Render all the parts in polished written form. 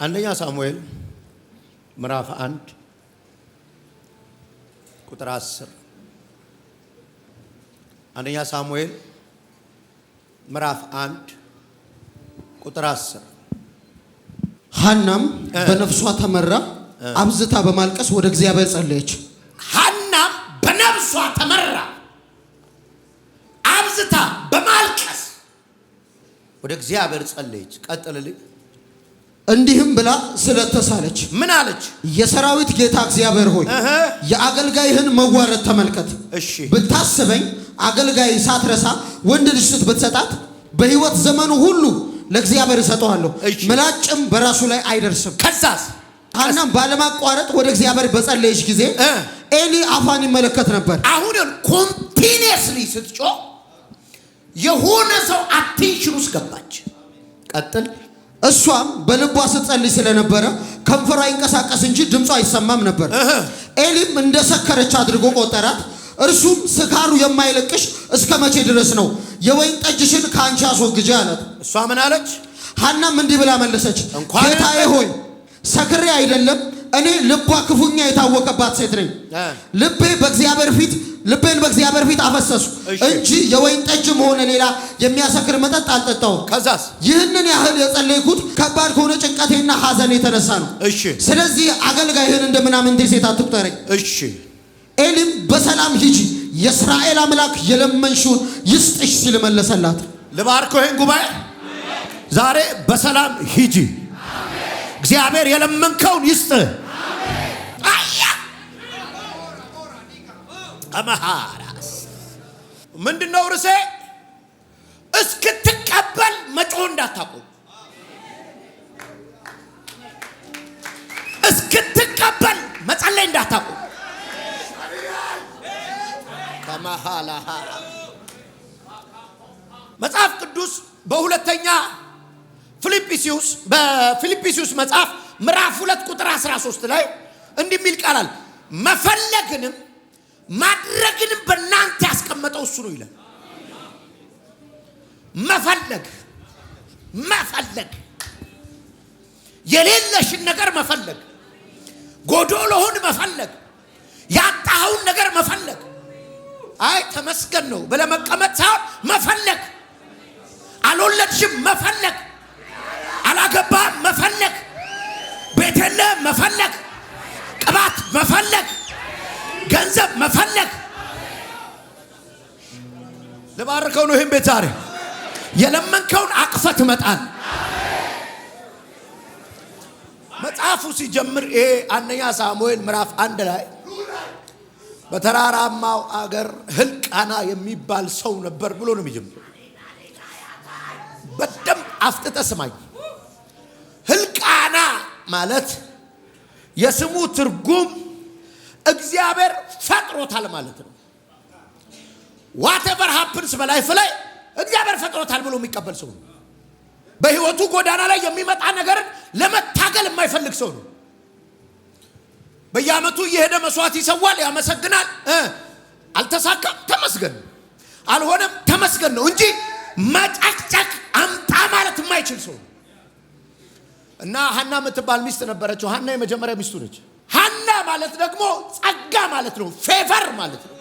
አንደኛ ሳሙኤል ምዕራፍ 1 ቁጥር 10 አንደኛ ሳሙኤል ምዕራፍ 1 ቁጥር 10 ሐናም በነፍሷ ተመራ አብዝታ በማልቀስ ወደ እግዚአብሔር ጸለየች። ሐናም በነፍሷ ተመራ አብዝታ በማልቀስ ወደ እግዚአብሔር ጸለየች። ቀጥልልኝ። እንዲህም ብላ ስለተሳለች ምን አለች? የሰራዊት ጌታ እግዚአብሔር ሆይ የአገልጋይህን መዋረድ ተመልከት። እሺ ብታስበኝ አገልጋይ ሳትረሳ ወንድ ልጅ ስትሰጣት በሕይወት ዘመኑ ሁሉ ለእግዚአብሔር እሰጠዋለሁ፣ ምላጭም በራሱ ላይ አይደርስም። ከዛስ ሐናም ባለማቋረጥ ወደ እግዚአብሔር በጸለየች ጊዜ ኤሊ አፏን ይመለከት ነበር። አሁን ኮንቲኒየስሊ ስትጮህ የሆነ ሰው አቴንሽን ውስጥ ገባች። ቀጥል። እሷም በልቧ ስትጸልይ ስለነበረ ከንፈሯ ይንቀሳቀስ እንጂ ድምጿ አይሰማም ነበር። ኤሊም እንደሰከረች አድርጎ ቆጠራት። እርሱም ስካሩ የማይለቅሽ እስከ መቼ ድረስ ነው? የወይን ጠጅሽን ከአንቺ አስወግጂ አላት። እሷ ምን አለች? ሐናም እንዲህ ብላ መለሰች፣ ጌታዬ ሆይ ሰክሬ አይደለም፣ እኔ ልቧ ክፉኛ የታወቀባት ሴት ነኝ። ልቤን በእግዚአብሔር ፊት አፈሰሱ እንጂ የወይን ጠጅም ሆነ ሌላ የሚያሰክር መጠጥ አልጠጣሁም። ከዛስ ይህንን ያህል የጸለይኩት ከባድ ከሆነ ጭንቀቴና ሐዘን የተነሳ ነው። ስለዚህ አገልጋይህን እንደ ምናምንቴ ሴት አትቁጠረኝ። እሺ ኤሊም በሰላም ሂጂ፣ የእስራኤል አምላክ የለመንሽውን ይስጥሽ ሲል መለሰላት። ልባርኮ ይህን ጉባኤ ዛሬ በሰላም ሂጂ፣ እግዚአብሔር የለመንከውን ይስጥህ። አማሃራስ ምንድነው ርዕሴ? እስክትቀበል መጮህ እንዳታቆም። እስክትቀበል መጸለይ እንዳታቆም። ከመሃላሃ መጽሐፍ ቅዱስ በሁለተኛ በፊልጵስዩስ መጽሐፍ ምዕራፍ 2 ቁጥር 13 ላይ እንዲህ የሚል ቃል አለ። መፈለግንም ማድረግንም በእናንተ ያስቀመጠው እሱ ነው ይላል። መፈለግ የሌለሽን ነገር መፈለግ፣ ጎዶሎውን መፈለግ፣ ያጣኸውን ነገር መፈለግ። አይ ተመስገን ነው ብለህ መቀመጥ ሳይሆን መፈለግ። አልወለድሽም መፈለግ፣ አላገባህም መፈለግ፣ ቤት የለህም መፈለግ፣ ቅባት መፈለግ፣ ገንዘብ መፈለግ። ለባርከው ነው ይሄን ቤት ዛሬ የለመንከውን አቅፈት መጣል። መጽሐፉ ሲጀምር ይሄ አንደኛ ሳሙኤል ምዕራፍ 1 ላይ በተራራማው አገር ሕልቃና የሚባል ሰው ነበር ብሎ ነው የሚጀምረው። በደንብ አፍጥጠ ስማኝ። ሕልቃና ማለት የስሙ ትርጉም እግዚአብሔር ፈጥሮታል ማለት ነው። ዋትኤቨር ሃፕንስ በላይፍ ላይ እግዚአብሔር ፈጥሮታል ብሎ የሚቀበል ሰው ነው። በህይወቱ ጎዳና ላይ የሚመጣ ነገርን ለመታገል የማይፈልግ ሰው ነው። በየዓመቱ እየሄደ መስዋዕት ይሰዋል፣ ያመሰግናል። አልተሳካም ተመስገን፣ አልሆነም ተመስገን ነው እንጂ መጨቅጨቅ አምጣ ማለት የማይችል ሰው ነው። እና ሐና የምትባል ሚስት ነበረችው። ሐና የመጀመሪያ ሚስቱ ነች። ሐና ማለት ደግሞ ጸጋ ማለት ነው፣ ፌቨር ማለት ነው።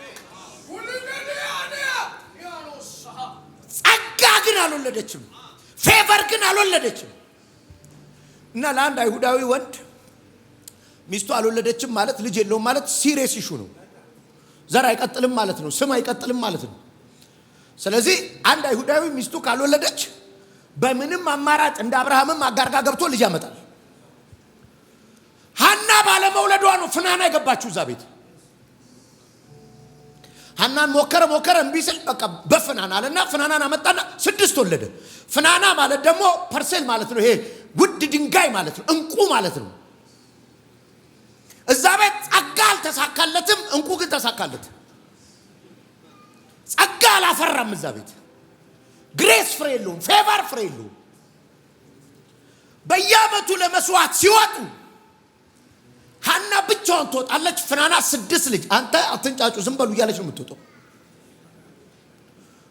ጸጋ ግን አልወለደችም፣ ፌቨር ግን አልወለደችም። እና ለአንድ አይሁዳዊ ወንድ ሚስቱ አልወለደችም ማለት ልጅ የለውም ማለት ሲሪየስ ኢሹ ነው። ዘር አይቀጥልም ማለት ነው፣ ስም አይቀጥልም ማለት ነው። ስለዚህ አንድ አይሁዳዊ ሚስቱ ካልወለደች በምንም አማራጭ እንደ አብርሃምም አጋርጋ ገብቶ ልጅ ያመጣል። ሐና ባለመውለዷ ነው ፍናና የገባችው እዛ ቤት። ሐናን ሞከረ እምቢ ሲል በቃ በፍናና አለና ፍናናን አመጣና 6 ወለደ። ፍናና ማለት ደግሞ ፐርሴል ማለት ነው። ይሄ ውድ ድንጋይ ማለት ነው፣ እንቁ ማለት ነው። እዛ ቤት ጸጋ አልተሳካለትም፣ እንቁ ግን ተሳካለት። ጸጋ አላፈራም እዛ ቤት። ግሬስ ፍሬ የለውም፣ ፌቨር ፍሬ የለውም። በየዓመቱ ለመስዋዕት ሲወጡ ሐና ብቻዋን ትወጣለች። ፍናና 6 ልጅ። አንተ አትንጫጩ ዝም በሉ እያለች ነው የምትወጣው።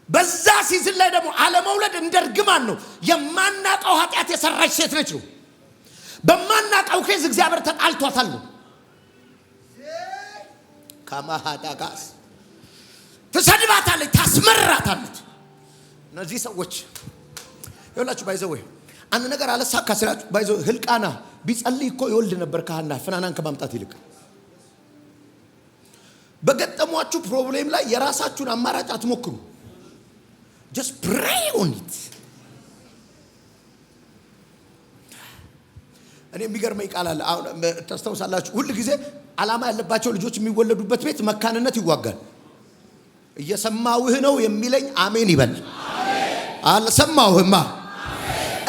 በዛ ሲዝን ላይ ደግሞ አለመውለድ እንደ እርግማን ነው። የማናቀው ኃጢአት የሰራች ሴት ነች ነው። የመጣው ኬዝ እግዚአብሔር ተጣልቷታል ነው። ከማሃዳጋስ ትሰድባታለች፣ ታስመራታለች። እነዚህ ሰዎች ይኸውላችሁ ባይዘው አንድ ነገር አለሳካ ስላችሁ ባይዘው ህልቃና ቢጸልይ እኮ ይወልድ ነበር ካህና ፍናናን ከማምጣት ይልቅ። በገጠሟችሁ ፕሮብሌም ላይ የራሳችሁን አማራጭ አትሞክሩ። just pray on it። እኔ የሚገርመኝ ቃል አለ። አሁን ተስተውሳላችሁ ሁሉ ጊዜ ዓላማ ያለባቸው ልጆች የሚወለዱበት ቤት መካንነት ይዋጋል። እየሰማውህ ነው የሚለኝ አሜን ይበል። አልሰማውህማ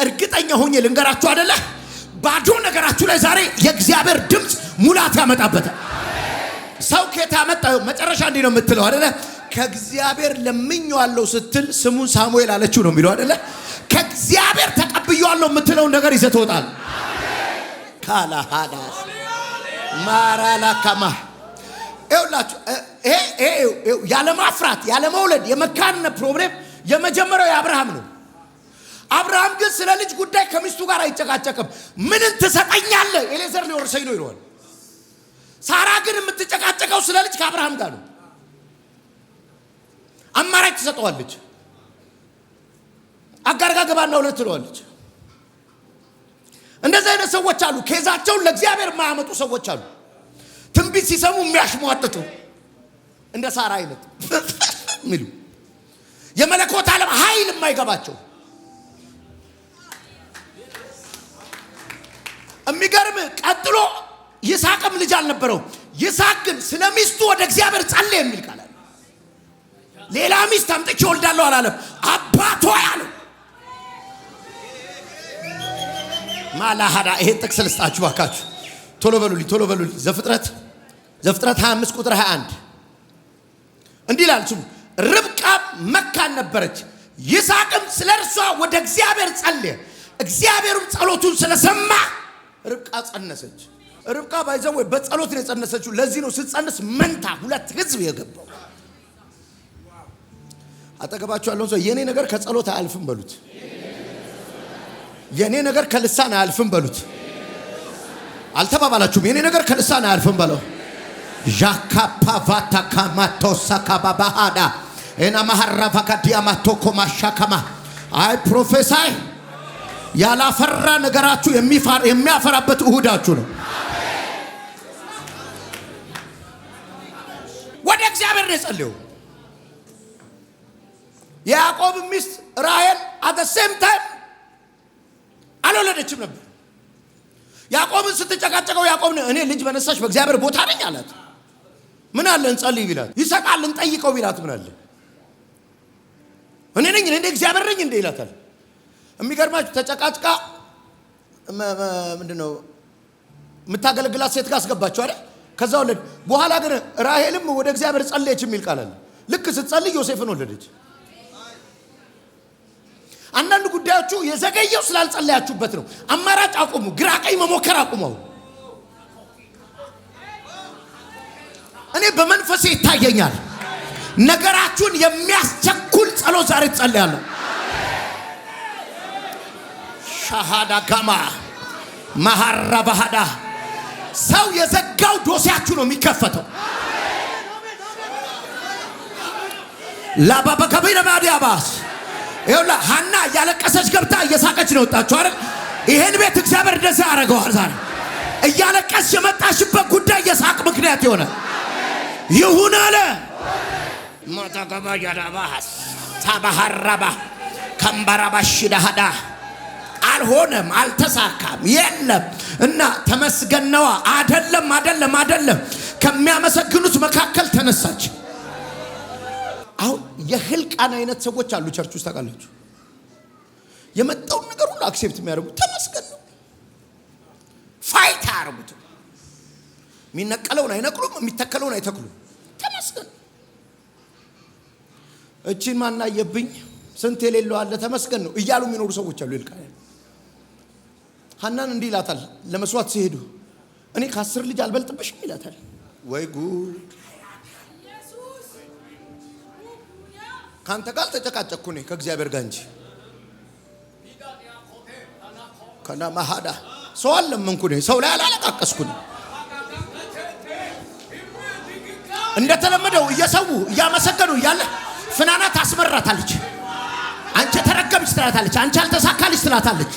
እርግጠኛ ሆኜ ልንገራችሁ አይደለ ባዶ ነገራችሁ ላይ ዛሬ የእግዚአብሔር ድምጽ ሙላት ያመጣበታል። ሰው ከታ መጣው መጨረሻ እንዲህ ነው የምትለው አይደለ ከእግዚአብሔር ለምኜዋለሁ ስትል ስሙን ሳሙኤል አለችው ነው የሚለው አይደለ ከእግዚአብሔር ተቀብዬዋለሁ የምትለው ነገር ይዘህ ትወጣለህ። ካላሃዳስ ማራላካማ ይኸውላችሁ ያለ ማፍራት ያለ መውለድ የመካንነት ፕሮብሌም የመጀመሪያው የአብርሃም ነው። አብርሃም ግን ስለ ልጅ ጉዳይ ከሚስቱ ጋር አይጨቃጨቅም። ምን ትሰጠኛለህ ኤሌዘር ሊወርሰኝ ነው ይለዋል። ሳራ ግን የምትጨቃጨቀው ስለ ልጅ ከአብርሃም ጋር ነው። አማራጭ ትሰጠዋለች። አጋርጋ ገባና ሁለት ትለዋለች። እንደዚህ አይነት ሰዎች አሉ። ኬዛቸውን ለእግዚአብሔር የማያመጡ ሰዎች አሉ። ትንቢት ሲሰሙ የሚያሽሟጥጡ እንደ ሳራ አይነት ሚሉ የመለኮት ዓለም ኃይል የማይገባቸው የሚገርም ቀጥሎ ይስሐቅም ልጅ አልነበረው። ይስሐቅ ግን ስለሚስቱ ወደ እግዚአብሔር ጸለየ የሚል ቃል አለ። ሌላ ሚስት አምጥቼ ወልዳለሁ አላለም። አባቷ ያለው ማላሃዳ ይሄ ጥቅስ ልስጣችሁ ባካችሁ ቶሎ በሉልኝ። ዘፍጥረት 25 ቁጥር 21 እንዲህ ይላል። ርብቃ መካን ነበረች። ይስሐቅም ስለርሷ ወደ እግዚአብሔር ጸለየ። እግዚአብሔርም ጸሎቱን ስለሰማ ርብቃ ጸነሰች። ርብቃ ባይዘው በጸሎት ነው የጸነሰችው። ለዚህ ነው ስትጸንስ መንታ ሁለት ህዝብ የገባው። አጠገባችሁ ያለውን ሰው የኔ ነገር ከጸሎት አያልፍም በሉት። የኔ ነገር ከልሳን አያልፍም በሉት። አልተባባላችሁም? የኔ ነገር ከልሳን አያልፍም በለው። ጃካፓቫታ ካማቶሳ ካባባሃዳ እና ማሐራፋ ከዲያማቶ ኮማሻከማ አይ ፕሮፌሳይ ያላፈራ ነገራችሁ የሚያፈራበት እሁዳችሁ ነው። ወደ እግዚአብሔር ነው የጸለየው። ያዕቆብ ሚስት ራሔል at the same time አልወለደችም ነበር። ያዕቆብን ስትጨቃጨቀው ያዕቆብ እኔ ልጅ በነሳሽ በእግዚአብሔር ቦታ ነኝ አላት። ምን አለ እንጸልይ ቢላት ይሰቃል እንጠይቀው ቢላት ምን አለ እኔ ነኝ እንደ እግዚአብሔር ነኝ እንደ ይላታል። የሚገርማችሁ ተጨቃጭቃ ምንድነው የምታገለግላት ሴት ጋር አስገባችሁ አይደል? ከዛ ወለድ በኋላ ግን ራሔልም ወደ እግዚአብሔር ጸለየች የሚል ቃል አለ። ልክ ስትጸልይ ዮሴፍን ወለደች። አንዳንድ ጉዳዮቹ የዘገየው ስላልጸለያችሁበት ነው። አማራጭ አቁሙ። ግራ ቀኝ መሞከር አቁሙ። እኔ በመንፈሴ ይታየኛል ነገራችሁን የሚያስቸኩል ጸሎት ዛሬ ጸልያለሁ። ሻሃዳ ጋማ ማሐራ ባህዳ ሰው የዘጋው ዶሴያችሁ ነው የሚከፈተው። ላባባ ከበይና ማዲያባስ ይኸውላ ሐና እያለቀሰች ገብታ እየሳቀች ነው ወጣችሁ አይደል? ይሄን ቤት እግዚአብሔር ደስ ያደርገዋል። ዛሬ እያለቀስሽ የመጣሽበት ጉዳይ የሳቅ ምክንያት ይሆናል። ይሁን አለ ማታጋባ ያዳባስ ታባሃራባ ከምባራባሽ ዳሃዳ አልሆነም፣ አልተሳካም፣ የለም እና ተመስገነዋ አይደለም ከሚያመሰግኑት መካከል ተነሳች። አሁን የህልቃን አይነት ሰዎች አሉ ቸርች ውስጥ ታውቃላችሁ። የመጣውን ነገር ሁሉ አክሴፕት የሚያደርጉ ተመስገን ነው። ፋይት አያደርጉት። የሚነቀለውን አይነቅሉም፣ የሚተከለውን አይተክሉም። ተመስገን እቺን ማናየብኝ ስንት የሌለው አለ ተመስገን ነው እያሉ የሚኖሩ ሰዎች አሉ። ይልቃል ሐናን እንዲህ ይላታል ለመስዋዕት ሲሄዱ እኔ ከ10 ልጅ አልበልጥብሽም ይላታል። ወይ ጉድ! ካንተ ጋር ተጨቃጨቅኩ እኔ ከእግዚአብሔር ጋር እንጂ ከና ማሃዳ ሰው አለመንኩ ነኝ ሰው ላይ አላለቃቀስኩ ነኝ እንደተለመደው እየሰው እያመሰገኑ እያለ ፍናና ታስመራታለች አንቺ ተረገምሽ ትላታለች አንቺ አልተሳካልሽ ትላታለች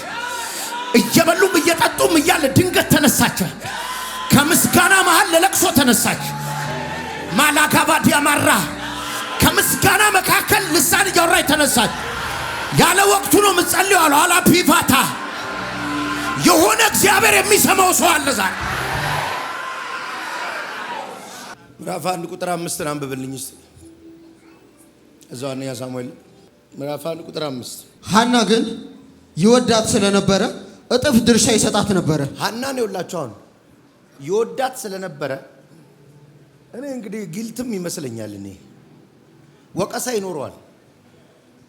እየበሉም እየጠጡም እያለ ድንገት ተነሳች ከምስጋና መሃል ለለቅሶ ተነሳች ማላካባዲ ያማራ ከምስጋና መካከል ልሳን እያወራች ተነሳች ያለ ወቅቱ ነው ምጸልዩ አለ አላ ፒፋታ የሆነ እግዚአብሔር የሚሰማው ሰው አለ ዛሬ ምዕራፍ 1 ቁጥር 5 አንብብልኝ እስቲ እዛው ነው ሳሙኤል ምዕራፍ 1 ቁጥር 5 ሐና ግን ይወዳት ስለነበረ እጥፍ ድርሻ ይሰጣት ነበር ሐና ነው ይላችሁ አሁን ይወዳት ስለነበረ እኔ እንግዲህ ግልትም ይመስለኛል እኔ ወቀሳ ይኖረዋል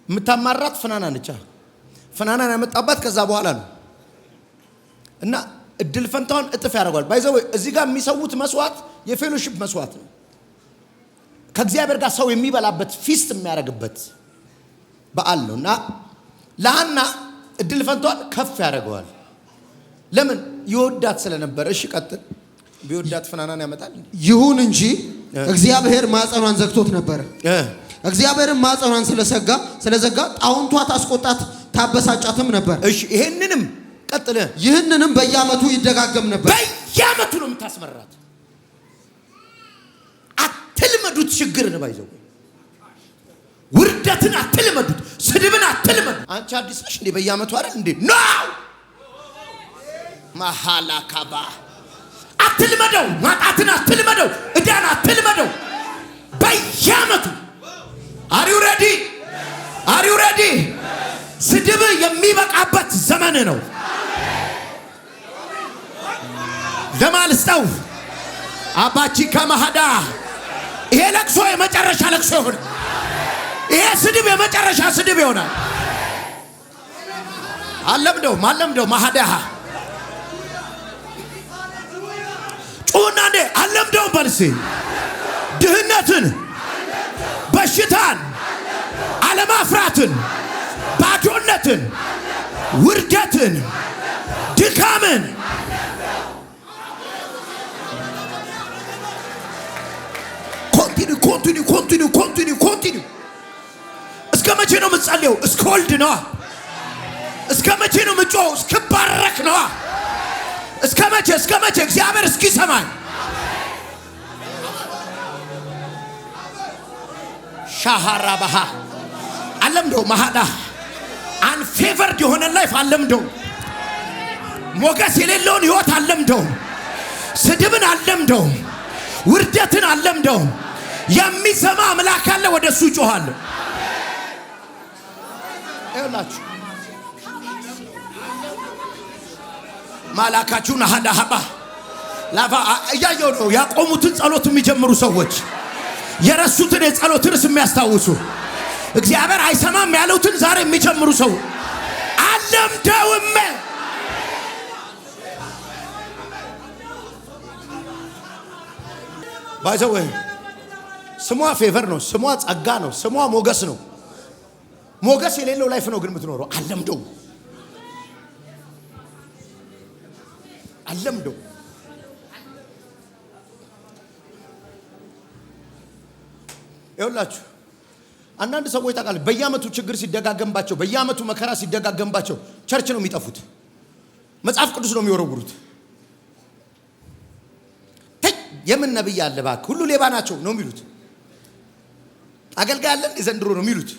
ምታማራት ፍናና ነች ፍናናን ያመጣባት ከዛ በኋላ ነው እና እድል ፈንታውን እጥፍ ያደርጋል ባይዘው እዚህ ጋር የሚሰውት መስዋዕት የፌሎሺፕ መስዋዕት ነው ከእግዚአብሔር ጋር ሰው የሚበላበት ፊስት የሚያደርግበት በዓል ነውና ለሐና እድል ፈንታውን ከፍ ያደርገዋል ለምን ይወዳት ስለነበረ እሺ ቀጥል ቢወዳት ፍናናን ያመጣል ይሁን እንጂ እግዚአብሔር ማጸኗን ዘግቶት ነበር እግዚአብሔር ማጸኗን ስለዘጋ ጣውንቷ ታስቆጣት ታበሳጫትም ነበር እሺ ይሄንንም ቀጥለ ይሄንንም በየአመቱ ይደጋገም ነበር በየአመቱ ነው የምታስመራት አትልመዱት ችግርን ባይዘው ውርደትን አትልመዱት ስድብን አትልመዱ አንቺ አዲስ ነሽ እንዴ በየአመቱ አይደል እንዴ ኖ ማሃላካባ አትልመደው ማጣትን አትልመደው እዳን አትልመደው በየአመቱ Are you ready? ስድብ የሚበቃበት ዘመን ነው ለማልስታው አባቺ ከማሃዳ ይሄ ለቅሶ የመጨረሻ ለቅሶ ይሆናል ይሄ ስድብ የመጨረሻ ስድብ ይሆናል አለምደው ማሃዳ ጩናንዴ አለምደው በልሲ ድህነትን በሽታን አለማፍራትን ባዶነትን ውርደትን ድካምን ኮንቲኒ እስከ መቼ ነው የምትጸልየው እስከ ወልድ ነው እስከ መቼ ነው የምትጮው እስከ ባረክ ነው እስከ መቼ እግዚአብሔር እስኪሰማኝ ሻሃራባሃ አለምደው ማሃዳ አንፌቨርድ የሆነ ላይፍ አለምደው ሞገስ የሌለውን ህይወት አለምደው ስድብን አለምደው ውርደትን አለምደው የሚሰማ አምላክ አለ ወደሱ ጮሃለሁ አይላችሁ ማላካቹን አሃዳሃባ ላባ ያየው ነው ያቆሙትን ጸሎት የሚጀምሩ ሰዎች የረሱትን የጸሎትንስ የሚያስታውሱ እግዚአብሔር አይሰማም ያሉትን ዛሬ የሚጀምሩ ሰው አለምደውም ባይዘው ስሟ ፌቨር ነው ስሟ ጸጋ ነው ስሟ ሞገስ ነው ሞገስ የሌለው ላይፍ ነው ግን የምትኖረው አለምደው ይኸውላችሁ አንዳንድ ሰዎች ታውቃለህ በየአመቱ ችግር ሲደጋገምባቸው በየአመቱ መከራ ሲደጋገምባቸው ቸርች ነው የሚጠፉት መጽሐፍ ቅዱስ ነው የሚወረውሩት የምን ነብይ አለ ባክ ሁሉ ሌባ ናቸው ነው የሚሉት አገልጋይ አለ ዘንድሮ ነው የሚሉት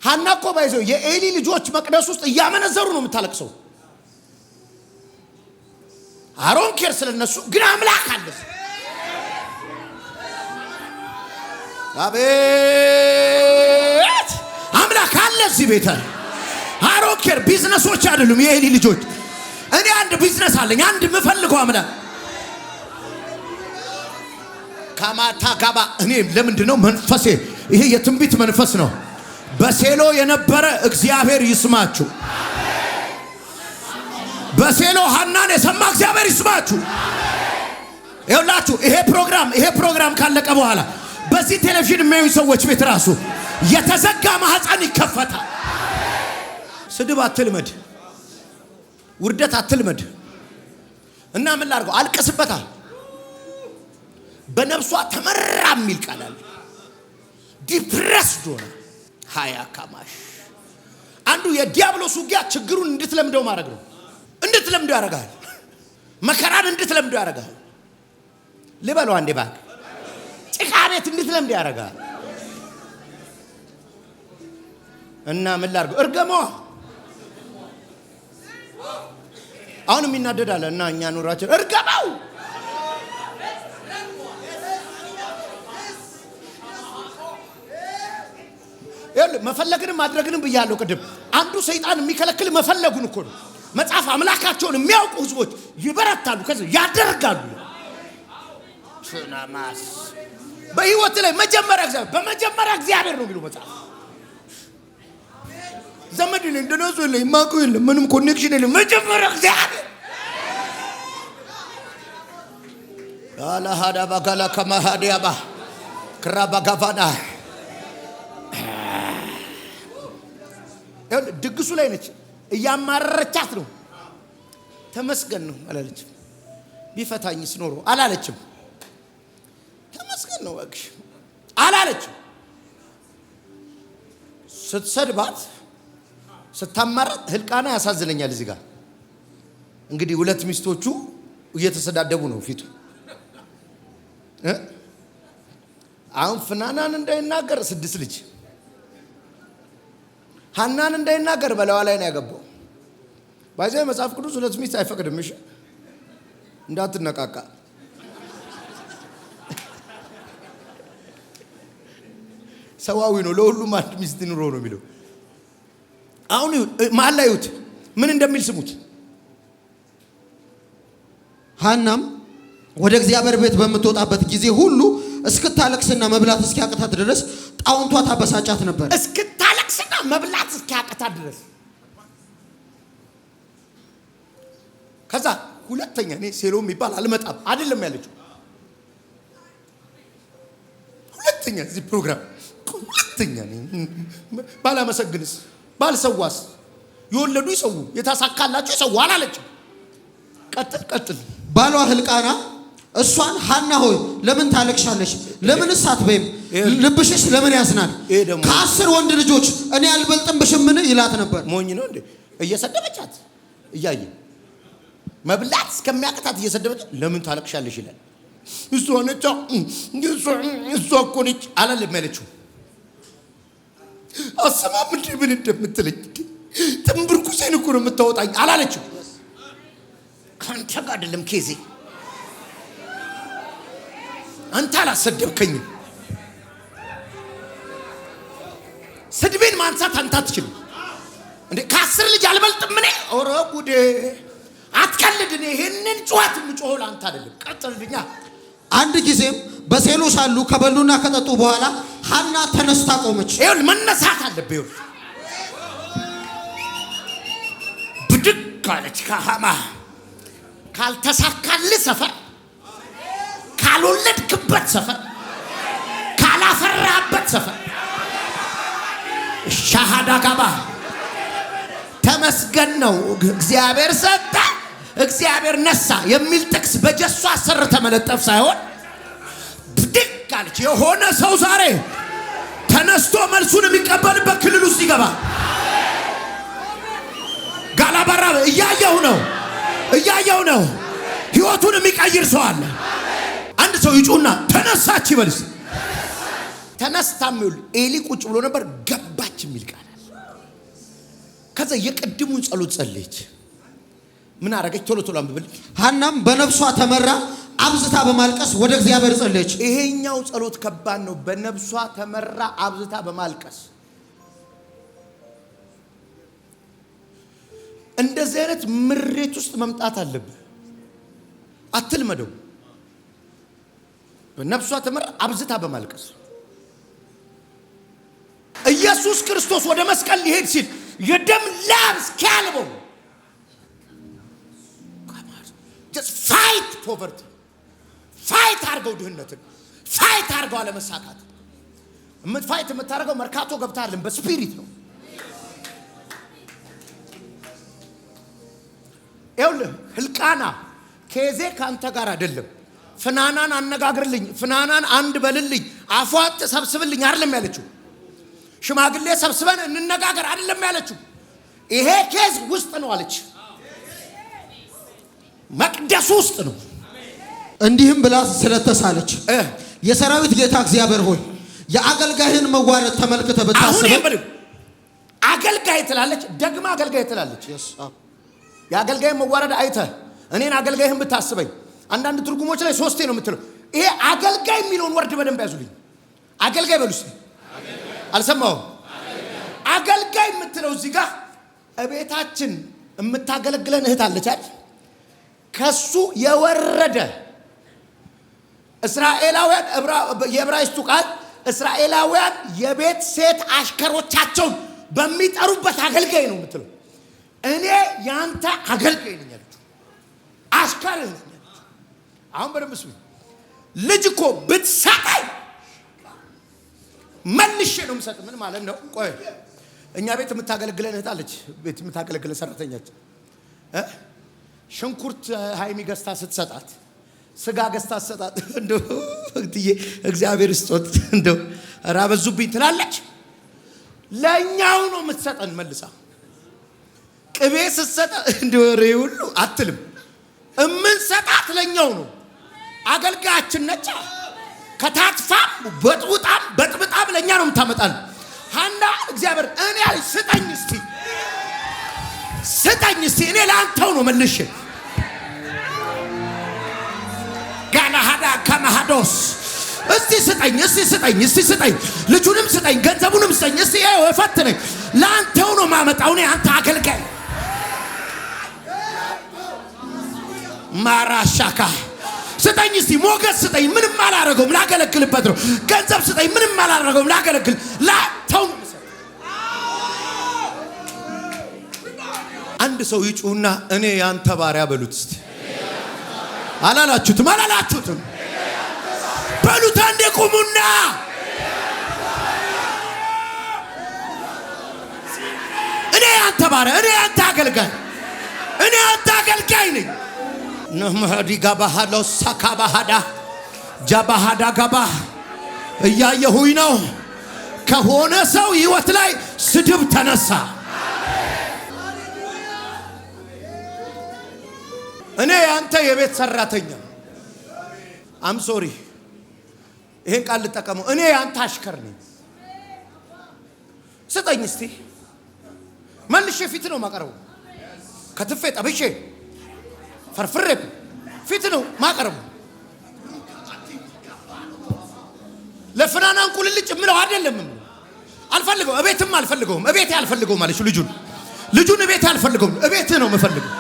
ሐና እኮ ባይዘው የኤሊ ልጆች መቅደስ ውስጥ እያመነዘሩ ነው የምታለቅሰው አሮን ኬር ስለነሱ ግን አምላክ አለ አቤት አምላክ አለ እዚህ ቤት አሮን ኬር ቢዝነሶች አይደሉም የኤሊ ልጆች እኔ አንድ ቢዝነስ አለኝ አንድ የምፈልገው አምላክ ካማታ ጋባ እኔ ለምንድነው መንፈሴ ይሄ የትንቢት መንፈስ ነው በሴሎ የነበረ እግዚአብሔር ይስማችሁ በሴሎ ሐናን የሰማ እግዚአብሔር ይስማችሁ ይኸውላችሁ ይሄ ፕሮግራም ካለቀ በኋላ በዚህ ቴሌቪዥን የሚያዩ ሰዎች ቤት ራሱ የተዘጋ ማህፀን ይከፈታል ስድብ አትልመድ ውርደት አትልመድ እና ምን ላድርገው አልቀስበታ በነፍሷ ተመራ የሚል ቃል አለ ዲፕረስድ ሆነ ሃያ ካማሽ አንዱ የዲያብሎስ ውጊያ ችግሩን እንድትለምደው ማድረግ ነው እንድትለምደው ያደርጋል መከራን እንድትለምደው ያደርጋል ልበለው አንዴ ባክ ጭቃ ቤት እንድትለምደው ያደርጋል እና ምን ላድርገው እርገመዋ አሁን የሚናደዳለ እና እኛ ኑራችን እርገመው መፈለግንም ማድረግንም በያለው ቅድም አንዱ ሰይጣን የሚከለክል መፈለጉን እኮ ነው መጽሐፍ አምላካቸውን የሚያውቁ ህዝቦች ይበረታሉ ከዚህ ያደርጋሉ ሱናማስ በህይወት ላይ በመጀመሪያ እግዚአብሔር ነው የሚለው መጽሐፍ ዘመድ ላይ እንደነሱ ላይ ማቁ የለም ምንም ኮኔክሽን የለም መጀመሪያ እግዚአብሔር አላ ሀዳ ባጋላ ከማሃዲያባ ክራባጋቫና ድግሱ ላይ ነች እያማረረቻት ነው ተመስገን ነው አላለችም ቢፈታኝስ ኖሮ አላለችም ተመስገን ነው ወግሽ አላለችም ስትሰድባት ስታማራት ህልቃና ያሳዝነኛል እዚህ ጋር እንግዲህ ሁለት ሚስቶቹ እየተሰዳደቡ ነው ፊቱ አሁን ፍናናን እንዳይናገር 6 ልጅ ሐናን እንዳይናገር በለዋ ላይ ነው ያገባው ባይዘይ መጽሐፍ ቅዱስ ሁለት ሚስት አይፈቅድም እሺ እንዳትነቃቃ ሰዋዊ ነው ለሁሉም አንድ ሚስት ኑሮ ነው የሚለው አሁን ማን ላይ ይሁት ምን እንደሚል ስሙት ሐናም ወደ እግዚአብሔር ቤት በመተወጣበት ጊዜ ሁሉ እስክታለቅስና መብላት እስኪያቀታት ድረስ ጣውንቷ ታበሳጫት ነበር እስክታለቅስና መብላት እስኪያቀታት ድረስ ከዛ ሁለተኛ እኔ ሴሎም ይባል አልመጣም አይደለም ያለችው ሁለተኛ እዚህ ፕሮግራም ሁለተኛ ባላመሰግንስ ባልሰዋስ ይወለዱ ይሰው የታሳካላቸው ይሰው አላለችም ቀጥል ባሏ ህልቃና እሷን ሐና ሆይ ለምን ታለቅሻለሽ ለምንስ አትበይም ልብሽስ ለምን ያስናል ከ10 ወንድ ልጆች እኔ አልበልጥም በሽምን ይላት ነበር ሞኝ ነው እንዴ እየሰደበቻት እያየ መብላት እስከሚያቀታት እየሰደበች ለምን ታለቅሻለሽ ይላል እሷ ነች እሷ እኮ ነች አላለም ያለችው አሰማም እንዴ ምን እንደምትለኝ ትምብርኩሴን እኮ ነው የምታወጣኝ አላለችው ካንተ ጋር አይደለም ኬዜ አንተ አላሰደብከኝም ስድቤን ማንሳት አንተ አትችልም እንዴ ከ10 ልጅ አልበልጥም እኔ ኦሮ ጉዴ አትቀልድ እኔ ይሄንን ጩኸት ምጮህ ላንተ አይደለም ቀጥልልኛ አንድ ጊዜም በሴሎ ሳሉ ከበሉና ከጠጡ በኋላ ሐና ተነስታ ቆመች ይሁን መነሳት አለበት ብድግ አለች ከሐማ ካልተሳካልህ ሰፈር ካልወለድክበት ሰፈር ካላፈራበት ሰፈር ሻሃዳ ጋባ ተመስገን ነው እግዚአብሔር ሰጣ እግዚአብሔር ነሳ የሚል ጥቅስ በጀሷ ስር ተመለጠፍ ሳይሆን ብድግ አለች የሆነ ሰው ዛሬ ተነስቶ መልሱን የሚቀበልበት ክልል ውስጥ ይገባ ጋላባራ እያየው ነው ህይወቱን የሚቀይር ሰው አለ አንድ ሰው ይጩና ተነሳች ይበልስ ተነስታም ኤሊ ቁጭ ብሎ ነበር ገባች የሚል ቃል ከዛ የቀድሙን ጸሎት ጸለየች ምን አረጋች ቶሎ አንብብል ሐናም በነፍሷ ተመራ አብዝታ በማልቀስ ወደ እግዚአብሔር ጸለየች ይሄኛው ጸሎት ከባድ ነው በነፍሷ ተመራ አብዝታ በማልቀስ እንደዚህ አይነት ምሬት ውስጥ መምጣት አለብህ አትልመደው በነፍሷ ተመራ አብዝታ በማልቀስ ኢየሱስ ክርስቶስ ወደ መስቀል ሊሄድ ሲል የደም ላብ እስኪያልበው just fight poverty fight አርገው ድህነትን fight አርገው አለመሳካት ፋይት የምታደርገው መርካቶ ገብታለን በስፒሪት ነው ይኸውልህ ህልቃና ኬዜ ካንተ ጋር አይደለም። ፍናናን አነጋግርልኝ፣ ፍናናን አንድ በልልኝ፣ አፏት ሰብስብልኝ አይደለም ያለችው። ሽማግሌ ሰብስበን እንነጋገር አይደለም ያለችው። ይሄ ኬዝ ውስጥ ነው አለች። መቅደስ ውስጥ ነው። እንዲህም ብላ ስለተሳለች የሰራዊት ጌታ እግዚአብሔር ሆይ የአገልጋይህን መዋረድ ተመልክተህ ብታስበው። አገልጋይ ትላለች፣ ደግማ አገልጋይ ትላለች። የአገልጋይን መዋረድ አይተህ እኔን አገልጋይህን ብታስበኝ። አንዳንድ ትርጉሞች ላይ ሶስቴ ነው የምትለው። ይሄ አገልጋይ የሚለውን ወርድ በደንብ ያዙልኝ። አገልጋይ በሉስ። አልሰማሁም። አገልጋይ የምትለው እዚህ ጋር እቤታችን የምታገለግለን እህት አለች አይደል? ከሱ የወረደ እስራኤላውያን የዕብራይስጡ ቃል እስራኤላውያን የቤት ሴት አሽከሮቻቸውን በሚጠሩበት አገልጋይ ነው የምትለው። እኔ ያንተ አገልጋይ ነኝ አለች። አሽከር ነኝ። አሁን በደንብ ስሙ። ልጅ እኮ ብትሰጠኝ መልሼ ነው የምሰጥ። ምን ማለት ነው? ቆይ እኛ ቤት የምታገለግለን እህት አለች። ቤት የምታገለግለን ሰራተኛችን ሽንኩርት ሃይሚ ገዝታ ስትሰጣት፣ ስጋ ገዝታ ስትሰጣት እንደው እግዚአብሔር ይስጦት እንደው ራበዙብኝ ትላለች። ለኛው ነው የምትሰጠን መልሳ። ቅቤ ስትሰጣ እንደው ሁሉ አትልም። እምንሰጣት ለኛው ነው። አገልጋያችን ነች። ከታትፋም በጥብጣም ለኛ ነው የምታመጣን። ሃና እግዚአብሔር እኔ ስጠኝ እስቲ እኔ ለአንተው ነው መልሼ ጋናሃዳ ከማሃዶስ እስቲ ስጠኝ ልጁንም ስጠኝ ገንዘቡንም ስጠኝ እስቲ ፈትነኝ ለአንተው ነው ማመጣው። እኔ አንተ አገልጋይ ማራሻካ ስጠኝ እስቲ ሞገስ ስጠኝ። ምንም አላረገውም ላገለግልበት ነው። ገንዘብ ስጠኝ። ምንም አላረገውም ላገለግል ላንተው ነው። አንድ ሰው ይጩህና እኔ ያንተ ባሪያ በሉት እስቲ። አላላችሁትም በሉት። አንዴ ቁሙና እኔ ያንተ ባሪያ፣ እኔ ያንተ አገልጋይ ነኝ። ነመዲ ጋባሃሎ ሳካባሃዳ ጃባሃዳ ጋባ እያየሁኝ ነው። ከሆነ ሰው ህይወት ላይ ስድብ ተነሳ። እኔ ያንተ የቤት ሰራተኛ አም ሶሪ ይሄን ቃል ልጠቀመው። እኔ ያንተ አሽከር ነኝ። ስጠኝ እስቲ መልሼ ፊት ነው ማቀረው። ከትፌ ጠብሼ ፈርፍሬ ፊት ነው ማቀረው። ለፍናናን ቁልልጭ ምለው አይደለም። አልፈልገው እቤትም አልፈልገውም። እቤቴ አልፈልገውም ማለት ልጁን እቤቴ አልፈልገውም። እቤቴ ነው የምፈልገው።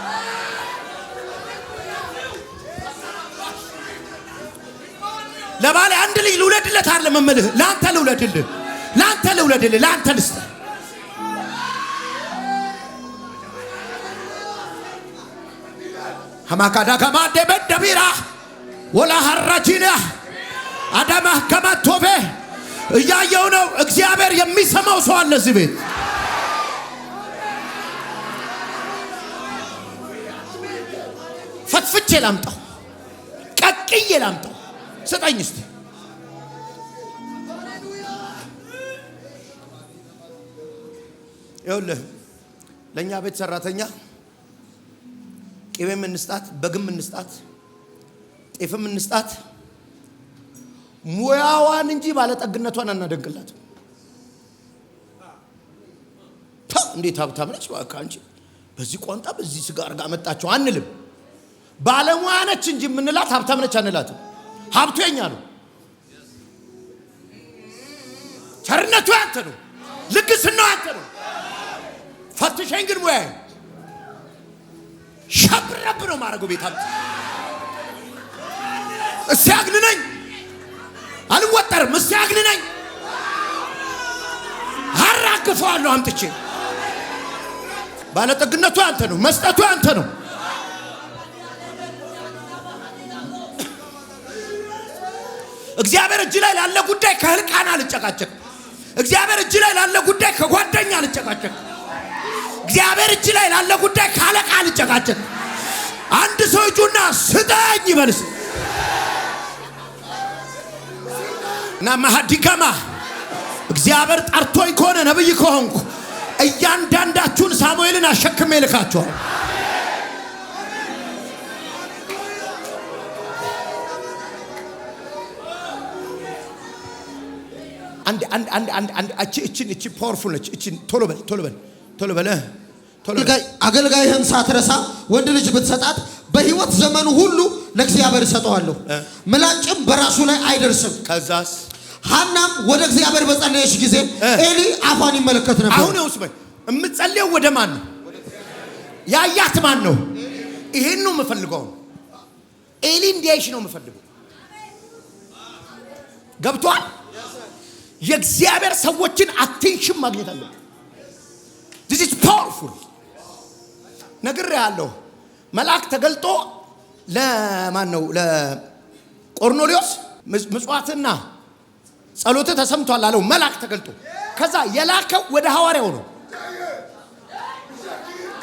ለባለ አንድ ልጅ ልውለድለት አይደለም እምልህ፣ ላንተ ልውለድልህ፣ ላንተ ልስጥ። ሐማካዳ ከማደ በደቢራ ወላ ሐራጂና አዳማ ከማቶቤ እያየው ነው። እግዚአብሔር የሚሰማው ሰው አለ እዚህ ቤት። ፈትፍቼ ላምጣው፣ ቀቅዬ ላምጣው። ስጠኝ እስቲ ይኸውልህ። ለእኛ ቤት ሰራተኛ ቅቤም እንስጣት፣ በግም እንስጣት፣ ጤፍም እንስጣት። ሙያዋን እንጂ ባለጠግነቷን አናደንቅላት። እንዴት ሀብታም ነች እባክህ አንቺ፣ በዚህ ቋንጣ በዚህ ስጋ አርጋ መጣቸው አንልም። ባለሙያ ነች እንጂ የምንላት ሀብታም ነች አንላትም። ሀብቱ የኛ ነው። ቸርነቱ ያንተ ነው። ልግስናው ያንተ ነው። ፈትሸኝ ግን ሙያዬ ሸብረብ ነው ማረገው። ቤት ሀብት እስያግንነኝ አልወጠርም። እስያግንነኝ አራግፈዋለሁ አምጥቼ። ባለጠግነቱ ያንተ ነው። መስጠቱ ያንተ ነው። እግዚአብሔር እጅ ላይ ላለ ጉዳይ ከህልቃና አልጨቃጨቅ። እግዚአብሔር እጅ ላይ ላለ ጉዳይ ከጓደኛ አልጨቃጨቅ። እግዚአብሔር እጅ ላይ ላለ ጉዳይ ካለቃ አልጨቃጨቅ። አንድ ሰው እጁና ስጠ ይበልስ እና ማሃዲካማ እግዚአብሔር ጠርቶኝ ከሆነ ነብይ ከሆንኩ እያንዳንዳችሁን ሳሙኤልን አሸክሜ ልካችኋል። አንድ እቺ ፓወርፉል ነች። እቺ ቶሎ በል አገልጋይህን ሳትረሳ ወንድ ልጅ ብትሰጣት በህይወት ዘመኑ ሁሉ ለእግዚአብሔር ሰጠዋለሁ፣ ምላጭም በራሱ ላይ አይደርስም። ከዛስ ሐናም ወደ እግዚአብሔር በጸለየች ጊዜ ኤሊ አፏን ይመለከት ነበር። አሁን ውስጥ እምጸልየው ወደ ማን ነው? ያያት ማን ነው? ይሄን ነው የምፈልገው። ኤሊ እንዲያይሽ ነው የምፈልገው። ገብቷል? የእግዚአብሔር ሰዎችን አቴንሽን ማግኘት አለበት። this is powerful ነግሬሃለሁ። መልአክ ተገልጦ ለማን ነው? ለቆርኔሌዎስ ምጽዋትና ጸሎት ተሰምቷል አለው። መልአክ ተገልጦ ከዛ የላከው ወደ ሐዋርያው ነው።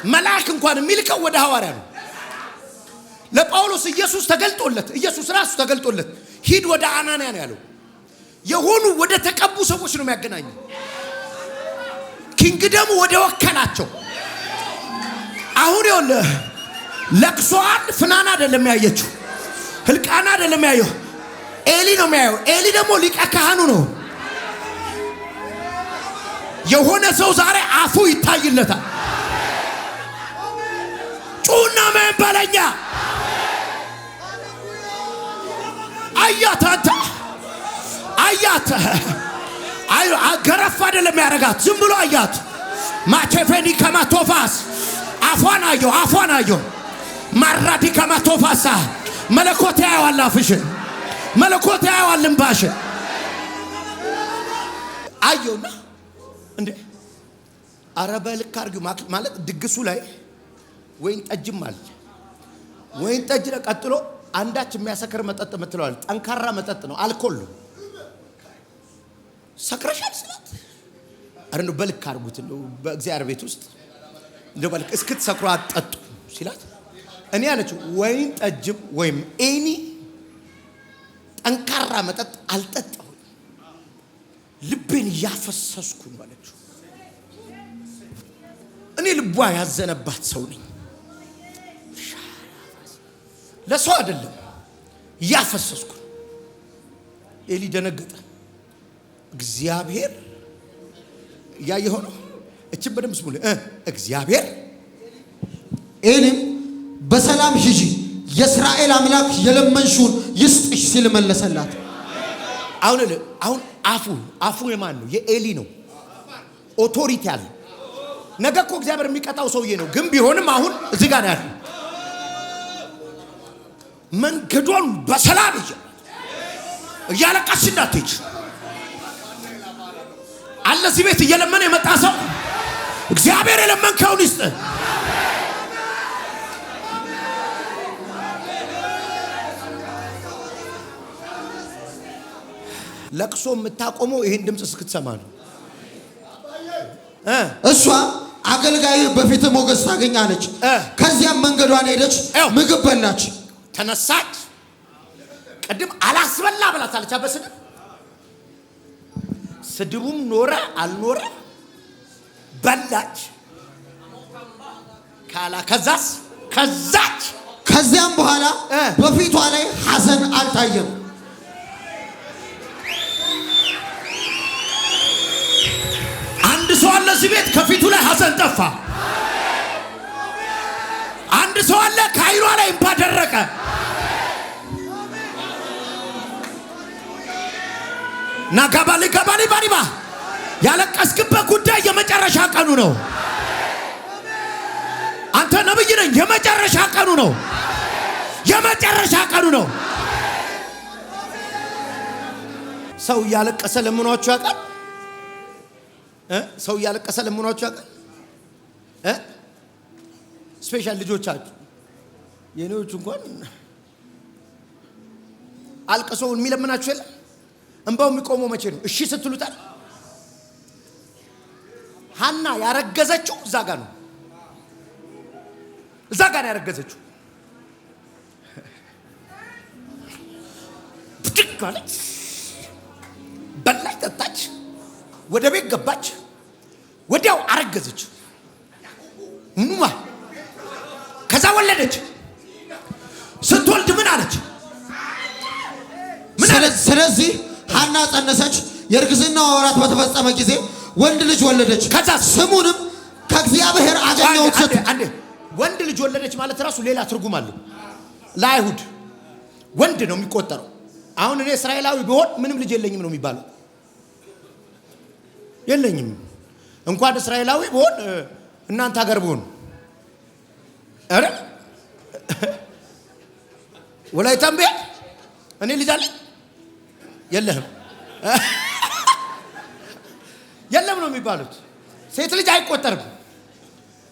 መልአክ እንኳን የሚልከው ወደ ሐዋርያ ነው። ለጳውሎስ ኢየሱስ ተገልጦለት ኢየሱስ ራሱ ተገልጦለት ሂድ ወደ አናንያ ነው ያለው። የሆኑ ወደ ተቀቡ ሰዎች ነው የሚያገናኘው። ኪንግደሙ ወደ ወከላቸው። አሁን ይወለ ለቅሶአን ፍናና አይደለም ያየችው፣ ህልቃና አይደለም ያየው፣ ኤሊ ነው የሚያየው። ኤሊ ደግሞ ሊቀ ካህኑ ነው። የሆነ ሰው ዛሬ አፉ ይታይለታል። ጩና መንበለኛ አያት ገረፍ አይደለም ያረጋት፣ ዝም ብሎ አያት። ማቸፈኒ ከማቶፋስ አፏን አየው ማራዲ ከማቶፋሳ መለኮት ያያዋል አፍሽን፣ መለኮት ያያዋል እንባሽን አየውና እንዴ አረበልክ አርጊው ማለት ድግሱ ላይ ወይን ጠጅም አለ። ወይን ጠጅ ቀጥሎ አንዳች የሚያሰክር መጠጥ ምትለዋል። ጠንካራ መጠጥ ነው፣ አልኮል ነው። ሰክረሻል ስላት አረኑ በልክ አርጉት ነው በእግዚአብሔር ቤት ውስጥ እንደው በልክ እስክትሰክሩ አጠጡ ሲላት እኔ አለችው ወይን ጠጅም ወይም ኤኒ ጠንካራ መጠጥ አልጠጣሁም፣ ልቤን ያፈሰስኩ ነው አለችው። እኔ ልቧ ያዘነባት ሰው ነኝ። ለሰው አይደለም ያፈሰስኩ። ኤሊ ደነገጠ። እግዚአብሔር ያየው ነው። እቺ በደም ስሙል እግዚአብሔር ኤሊም በሰላም ሂጂ የእስራኤል አምላክ የለመንሽውን ይስጥሽ ሲል መለሰላት። አሁን አፉ የማን ነው? የኤሊ ነው። ኦቶሪቲ አለ። ነገ እኮ እግዚአብሔር የሚቀጣው ሰውዬ ነው። ግን ቢሆንም አሁን እዚህ ጋር ያለ መንገዶን በሰላም እያለቀስሽ እንዳትሄጂ አለ። እዚህ ቤት እየለመነ የመጣ ሰው እግዚአብሔር የለመንከውን ይስጥ። ለቅሶ የምታቆመው ይሄን ድምጽ እስክትሰማ ነው። እሷ አገልጋይ በፊት ሞገስ ታገኛለች። ከዚያም መንገዷን ሄደች፣ ምግብ በላች፣ ተነሳች። ቀድም አላስበላ ብላታለች። በስድብ ስድቡም ኖረ አልኖረ በላች። ከዚያም በኋላ በፊቷ ላይ ሐዘን አልታየም። አንድ ሰው አለ እዚህ ቤት ከፊቱ ላይ ሐዘን ጠፋ። አንድ ሰው አለ ከዓይኗ ላይ እንባ ደረቀ። ናጋባሊ ባሪባ ያለቀስክበት ጉዳይ የመጨረሻ ቀኑ ነው። አንተ ነብይ ነኝ። የመጨረሻ ቀኑ ነው። የመጨረሻ ቀኑ ነው። ሰው ያለቀሰ ለምኗችሁ ያውቃል? ሰው ያለቀሰ ለምኗችሁ ያውቃል? ስፔሻል ልጆቻችሁ የኔዎች እንኳን አልቀሰው የሚለምናችሁ የለም። እንባው የሚቆመው መቼ ነው? እሺ ስትሉታል። ሐና ያረገዘችው እዛ ጋር ነው። እዛ ጋር ያረገዘችው ብድግ አለች፣ በላች፣ ጠጣች፣ ወደ ቤት ገባች። ወዲያው አረገዘች። ሙማ ከዛ ወለደች። ስትወልድ ምን አለች? ስለዚህ ሐና ጸነሰች። የእርግዝናዋ ወራት በተፈጸመ ጊዜ ወንድ ልጅ ወለደች። ከዛ ስሙንም ከእግዚአብሔር አገኘሁት። አንዴ ወንድ ልጅ ወለደች ማለት ራሱ ሌላ ትርጉም አለው። ለአይሁድ ወንድ ነው የሚቆጠረው። አሁን እኔ እስራኤላዊ ቢሆን ምንም ልጅ የለኝም ነው የሚባለው። የለኝም እንኳን እስራኤላዊ ቢሆን እናንተ ሀገር ቢሆን አረ ወላይታም ቢያ እኔ ልጅ አለኝ የለህም የለም ነው የሚባሉት። ሴት ልጅ አይቆጠርም።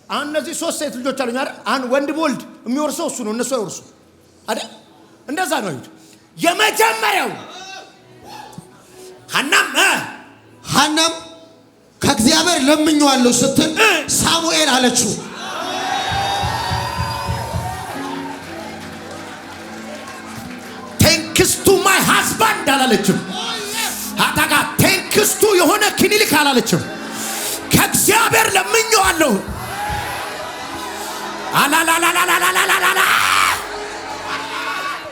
አሁን እነዚህ 3 ሴት ልጆች አሉኝ አይደል? አሁን ወንድ ቦልድ የሚወርሰው እሱ ነው፣ እነሱ አይወርሱ አይደል? እንደዛ ነው አይሁድ። የመጀመሪያው ሐናም ከእግዚአብሔር ለምኜዋለሁ ስትል ሳሙኤል አለችው። ቴንክስ ቱ ማይ ሃዝባንድ አላለችም። አታጋ ቴንክስ ቱ የሆነ ክሊኒክ አላለችም። ከእግዚአብሔር ለምኜዋለሁ። አላላላላላላላላ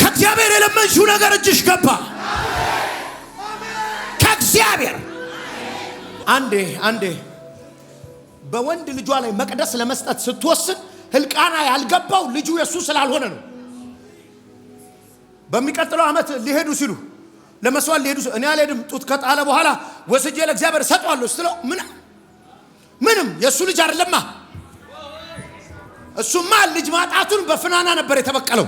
ከእግዚአብሔር የለመንሽው ነገር እጅሽ ገባ። ከእግዚአብሔር አንዴ በወንድ ልጇ ላይ መቅደስ ለመስጠት ስትወስን ህልቃና ያልገባው ልጁ የሱ ስላልሆነ ነው። በሚቀጥለው ዓመት ሊሄዱ ሲሉ ለመስዋዕት ሊሄዱ እኔ አልሄድም ጡት ከጣለ በኋላ ወስጄ ለእግዚአብሔር ሰጠዋለሁ ስትለው ምንም የሱ ልጅ አይደለማ። እሱማ ልጅ ማጣቱን በፍናና ነበር የተበቀለው።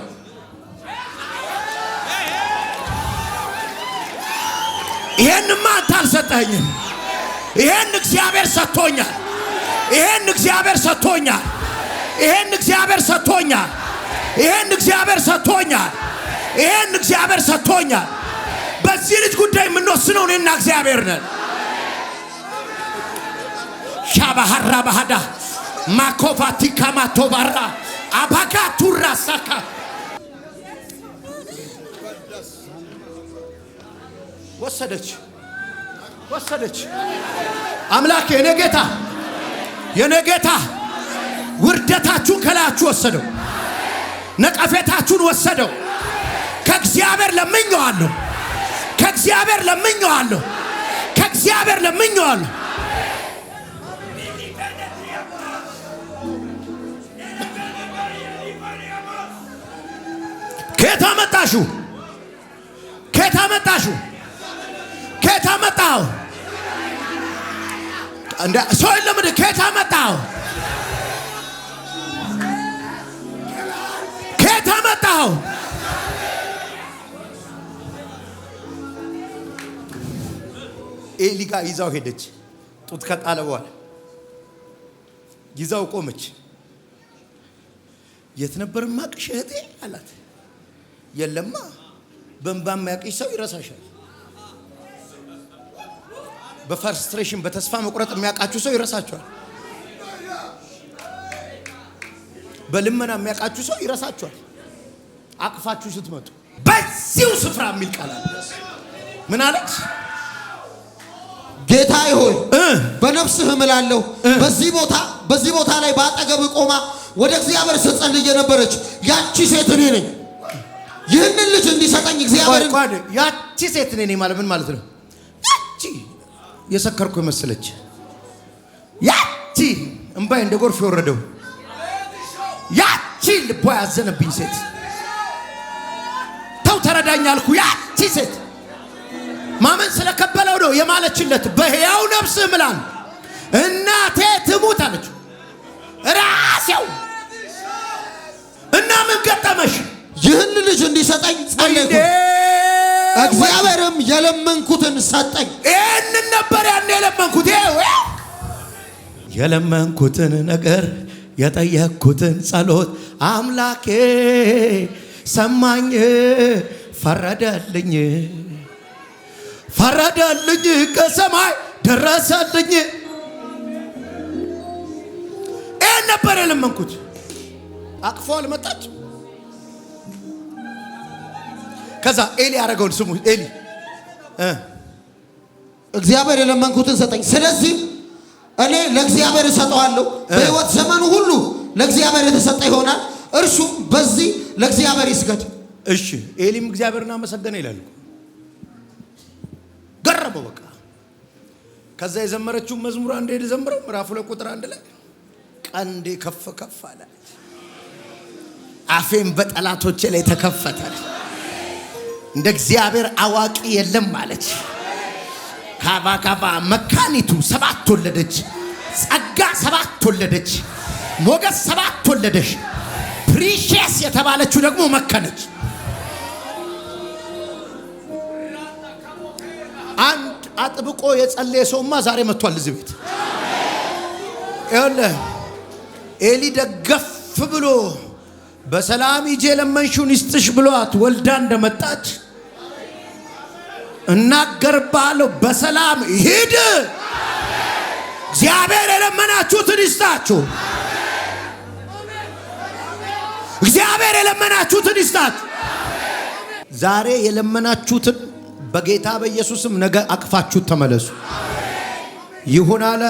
ይሄንማ አንተ አልሰጠኸኝም። ይሄን እግዚአብሔር ሰጥቶኛል። ይሄን እግዚአብሔር ሰጥቶኛል። ይሄን እግዚአብሔር ሰጥቶኛል። ይሄን እግዚአብሔር ሰጥቶኛል። ይሄን እግዚአብሔር ሰጥቶኛል። በዚህ ልጅ ጉዳይ የምንወስነው እኔና እግዚአብሔር ነን። ሻባሃራ ባህዳ ማኮፋቲ ካማቶባራ አባጋ ቱራሳካ ወሰደች። አምላክ የኔ ጌታ ውርደታችሁን ከላያችሁ ወሰደው። ነቀፌታችሁን ወሰደው። ከእግዚአብሔር ለምኜዋለሁ። ከየት አመጣኸው? እንደ ሰው ለምን ከየት አመጣኸው? ኤሊ ጋር ይዛው ሄደች። ጡት ከጣለ በኋላ ይዛው ቆመች። የት ነበር ማቅሽ እህቴ አላት። የለማ በእንባ የሚያቅሽ ሰው ይረሳሻል። በፍርስትሬሽን በተስፋ መቁረጥ የሚያቃችሁ ሰው ይረሳችኋል። በልመና የሚያቃችሁ ሰው ይረሳችኋል። አቅፋችሁ ስትመጡ በዚሁ ስፍራ የሚል ቃል አለ። ምን አለች? ጌታዬ ሆይ በነፍስህ እምላለሁ በዚህ ቦታ ላይ ባጠገብ ቆማ ወደ እግዚአብሔር ስትጸልይ የነበረች ያቺ ሴት እኔ ነኝ። ይህንን ልጅ እንዲሰጠኝ እግዚአብሔር ያቺ ሴት እኔ ነኝ ማለት ምን ማለት ነው? ያቺ የሰከርኩ መሰለች። ያቺ እንባይ እንደ ጎርፍ የወረደው ያቺ ልቧ ያዘነብኝ ሴት ተው ተረዳኝ አልኩ። ያቺ ሴት ማመን ስለከበለው ነው የማለችለት። በሕያው ነፍስ እምላል እናቴ ትሙት አለች ራሴው። እና ምን ገጠመሽ? ይህን ልጅ እንዲሰጠኝ ጸለይኩ፣ እግዚአብሔርም የለመንኩትን ሰጠኝ። ይህን ነበር ያን የለመንኩትን ነገር የጠየቅኩትን ጸሎት አምላኬ ሰማኝ፣ ፈረደልኝ ከሰማይ ደረሰልኝ። ይህን ነበር የለመንኩት። አቅፎ አልመጣች። ከዛ ኤሊ ያረጋውን ስሙ ኤሊ እግዚአብሔር የለመንኩትን ሰጠኝ ስለዚህ እኔ ለእግዚአብሔር እሰጠዋለሁ በህይወት ዘመኑ ሁሉ ለእግዚአብሔር የተሰጠ ይሆናል እርሱ በዚህ ለእግዚአብሔር ይስገድ እሺ ኤሊም እግዚአብሔርን አመሰገነ ይላል ገረመው በቃ ከዛ የዘመረችው መዝሙር አንዴ ዘመረው ምዕራፍ 2 ቁጥር 1 ላይ ቀንዴ ከፍ ከፍ አለ አፌም በጠላቶቼ ላይ ተከፈተ እንደ እግዚአብሔር አዋቂ የለም ማለት ካባ መካኒቱ 7 ወለደች ጸጋ 7 ወለደች ሞገስ 7 ወለደች ፕሪሺየስ የተባለችው ደግሞ መከነች አንድ አጥብቆ የጸለየ ሰውማ ዛሬ መጥቷል እዚህ ቤት ይኸውልህ ኤሊ ደገፍ ብሎ በሰላም ይጄ ለመንሹን ይስጥሽ ብሏት ወልዳ እንደመጣች እናገርባለሁ በሰላም ሂድ እግዚአብሔር የለመናችሁትን ይስጣችሁ እግዚአብሔር የለመናችሁትን ይስጣችሁ ዛሬ የለመናችሁትን በጌታ በኢየሱስም ነገ አቅፋችሁ ተመለሱ ይሁን አለ